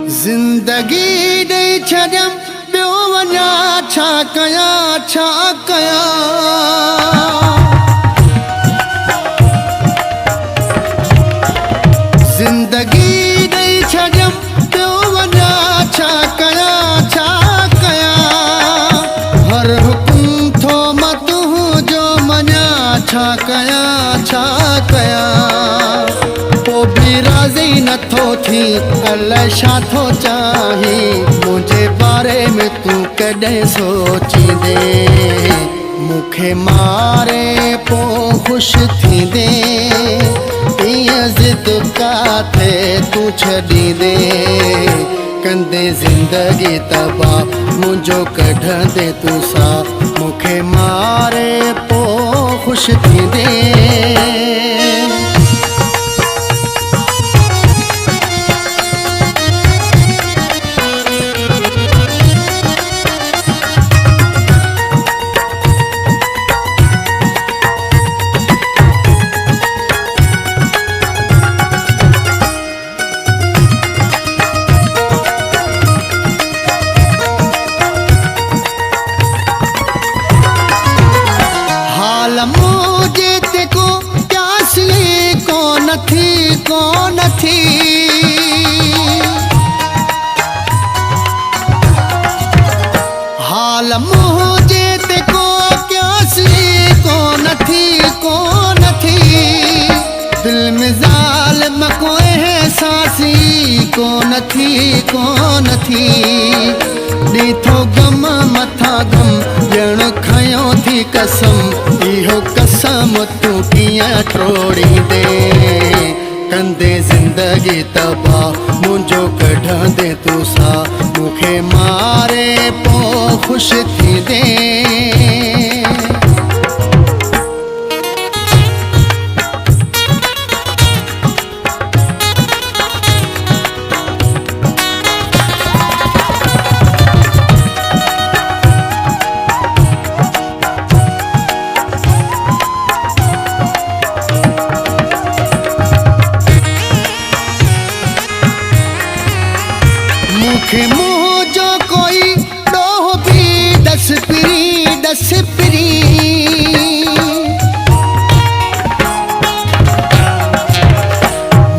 जिंदगी ॾेई छॾियम ॿियो वञा छा कयां छा कयां। जिंदगी ॾेई छॾियम ॿियो वञा छा कयां छा कयां। हर हुकुम थो मां तुंहिंजो मञा छा कयां छा कयां। पोइ बि राज़ी नथो थी अलाए छा थो चाही। मुंहिंजे बारे में तूं कॾहिं सोचींदे मूंखे मारे पोइ ख़ुशि थींदे। ईअं ज़िद काथे तूं छॾींदे कंदे ज़िंदगी तबाह मुंहिंजो कढंदे तूं सां। मूंखे मारे पोइ ख़ुशि थींदे। मुझे ते को प्यासी कौन थी हाल मुझे ते को प्यासी कौन थी। दिल में ज़ालिम को एहसासी कौन थी। ॾीठो गम मथा गम ॼण खयो थी कसम। इहो कसम तूं कीअं टोड़ींदे कंदे ज़िंदगी तबाह मुंहिंजो कढंदे तूं सां। मूंखे मारे पोइ ख़ुशि थींदे। मूंखे मुँह जो कोई ॾोह बि दस पिरी।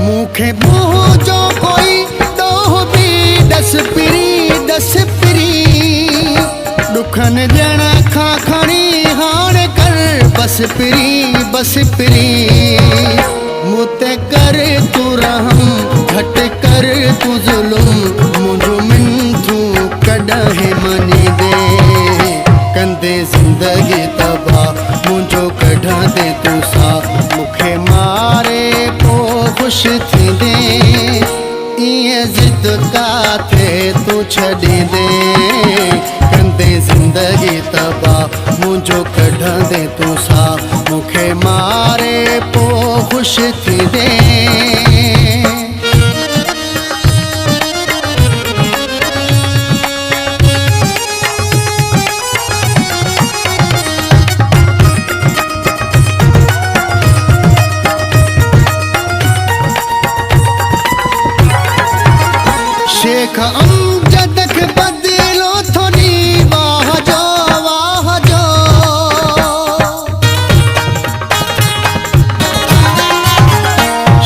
मूंखे मुँह जो कोई ॾोह बि दस पिरी। ॾुखनि ॼण खां खणी हाणे कर बस पिरी। मूं ते कर तूं रहम घटि कर तूं ज़ुल्म। मुंहिंजो मिंथूं कॾहिं मञींदे कंदे ज़िंदगी तबाह मुंहिंजो कढंदे तूं सां। मूंखे मारे पोइ ख़ुशि थींदे। ईअं ज़िद काथे तूं छॾींदे कंदे ज़िंदगी तबाह मुंहिंजो कढंदे तूं सां। मूंखे मारे पोइ ख़ुशि थींदे। शेख अमजद खे बदिलो थोड़ी वाह जो।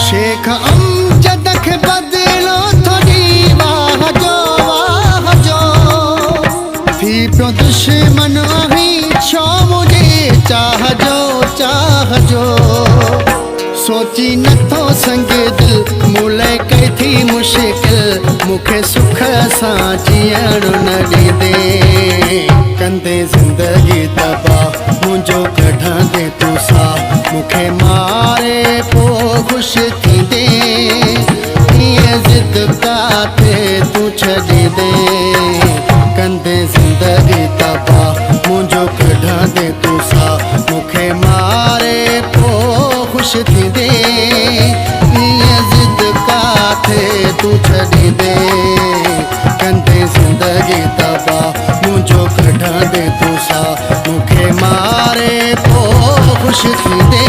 शेख अमजद खे बदिलो थोड़ी वाह जो। थी पियो दुश्मन आहीं छो मुंहिंजे चाह जो। सोची नथो संगे दिल मूं लाइ कई थी मुश्किल। मूंखे सुख सां जीअण न ॾींदे कंदे ज़िंदगी तबाह मुंहिंजो कढंदे तूं सां। मूंखे मारे पोइ ख़ुशि थींदे। ईअं ज़िद काथे तूं छॾींदे कंदे ज़िंदगी तबाह मुंहिंजो कढंदे तूं सां। मूंखे मारे पोइ ख़ुशि थींदे। ईअं ज़िद काथे तूं छॾींदे कंदे ज़िंदगी तबाह मुंहिंजो कढंदे तूं सां। मूंखे मारे पोइ ख़ुशि थींदे।